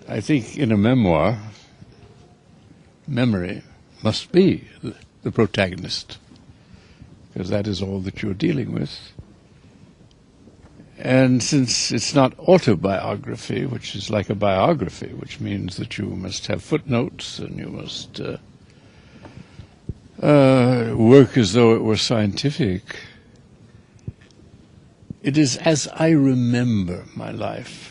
I think in a memoir, memory must be the protagonist, because that is all that you're dealing with. And since it's not autobiography, which is like a biography, which means that you must have footnotes and you must work as though it were scientific, it is as I remember my life.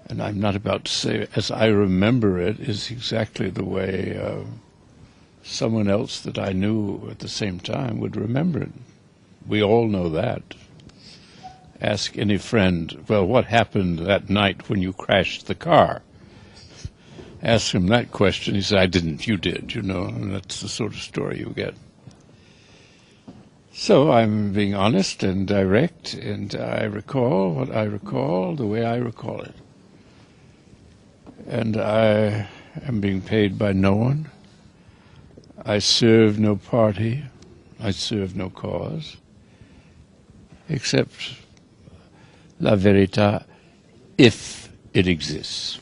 And I'm not about to say as I remember it is exactly the way someone else that I knew at the same time would remember it. We all know that. Ask any friend, well, what happened that night when you crashed the car? Ask him that question. He said, I didn't, you did, you know, and that's the sort of story you get. So I'm being honest and direct, and I recall what I recall the way I recall it. And I am being paid by no one. I serve no party. I serve no cause, except la verità, if it exists.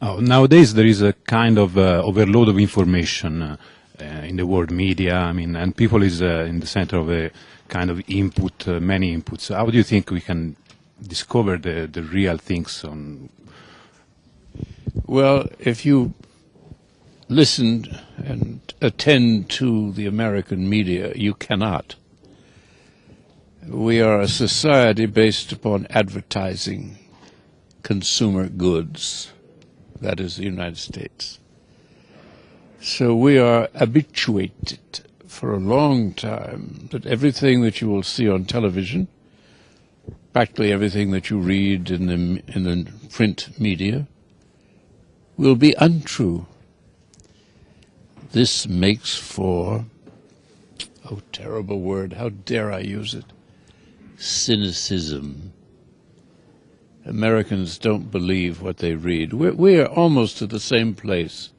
Oh, nowadays there is a kind of overload of information in the world media. I mean, and people is in the center of a kind of input, many inputs. How do you think we can discover the real things on? Well, if you listen and attend to the American media, you cannot. We are a society based upon advertising consumer goods. That is the United States. So we are habituated for a long time that everything that you will see on television, practically everything that you read in the print media, will be untrue. This makes for, oh, terrible word, how dare I use it, cynicism. Americans don't believe what they read. We are almost at the same place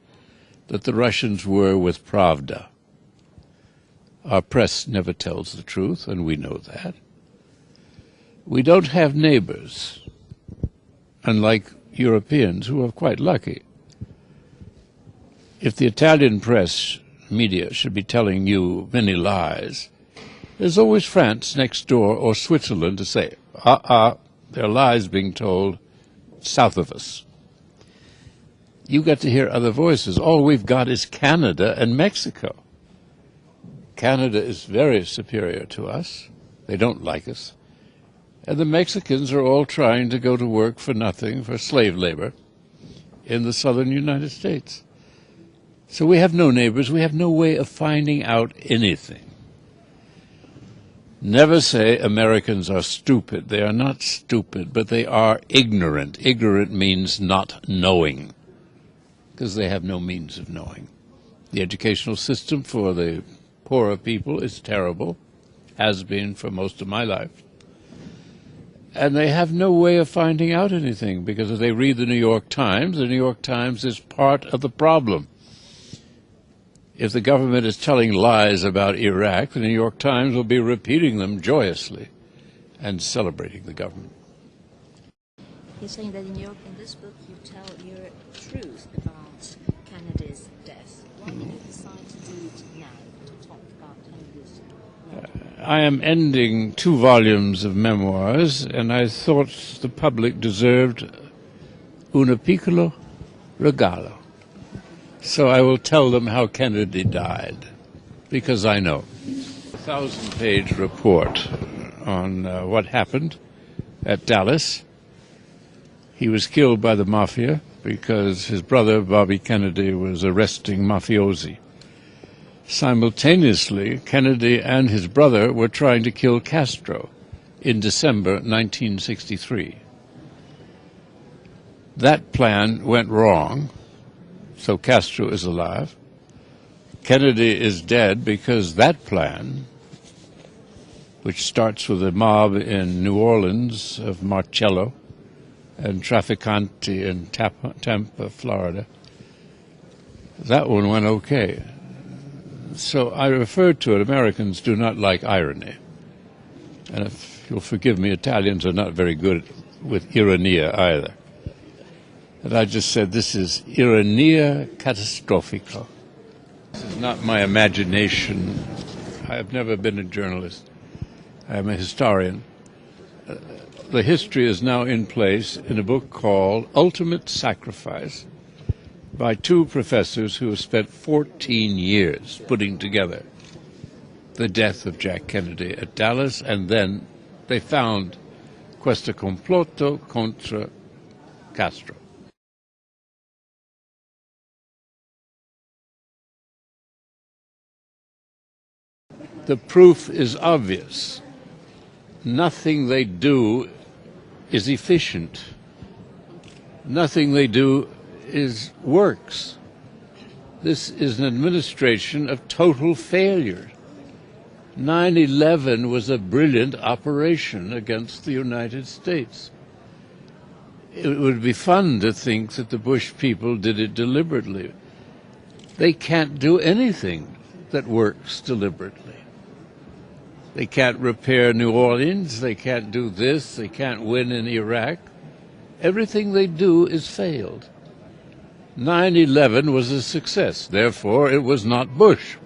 that the Russians were with Pravda. Our press never tells the truth, and we know that. We don't have neighbors, unlike Europeans who are quite lucky. If the Italian press media should be telling you many lies, there's always France next door or Switzerland to say, there are lies being told south of us. You get to hear other voices. All we've got is Canada and Mexico. Canada is very superior to us. They don't like us. And the Mexicans are all trying to go to work for nothing, for slave labor, in the southern United States. So we have no neighbors. We have no way of finding out anything. Never say Americans are stupid. They are not stupid, but they are ignorant. Ignorant means not knowing, because they have no means of knowing. The educational system for the poorer people is terrible, has been for most of my life. And they have no way of finding out anything, because if they read the New York Times is part of the problem. If the government is telling lies about Iraq, the New York Times will be repeating them joyously and celebrating the government. You're saying that in this book you tell your truth about Kennedy's death. Why did you decide to do it now, to talk about Kennedy's death? I am ending 2 volumes of memoirs, and I thought the public deserved un piccolo regalo. So I will tell them how Kennedy died, because I know. 1,000-page report on what happened at Dallas. He was killed by the mafia because his brother, Bobby Kennedy, was arresting mafiosi. Simultaneously, Kennedy and his brother were trying to kill Castro in December 1963. That plan went wrong. So Castro is alive. Kennedy is dead because that plan, which starts with a mob in New Orleans of Marcello and Trafficante in Tampa, Florida, that one went okay. So I referred to it. Americans do not like irony. And if you'll forgive me, Italians are not very good with ironia either. And I just said, this is ironia catastrofica. This is not my imagination. I have never been a journalist. I am a historian. The history is now in place in a book called Ultimate Sacrifice by two professors who have spent 14 years putting together the death of Jack Kennedy at Dallas, and then they found Questo complotto contra Castro. The proof is obvious. Nothing they do is efficient. Nothing they do works. This is an administration of total failure. 9/11 was a brilliant operation against the United States. It would be fun to think that the Bush people did it deliberately. They can't do anything that works deliberately. They can't repair New Orleans, they can't do this, they can't win in Iraq. Everything they do is failed. 9/11 was a success, therefore it was not Bush.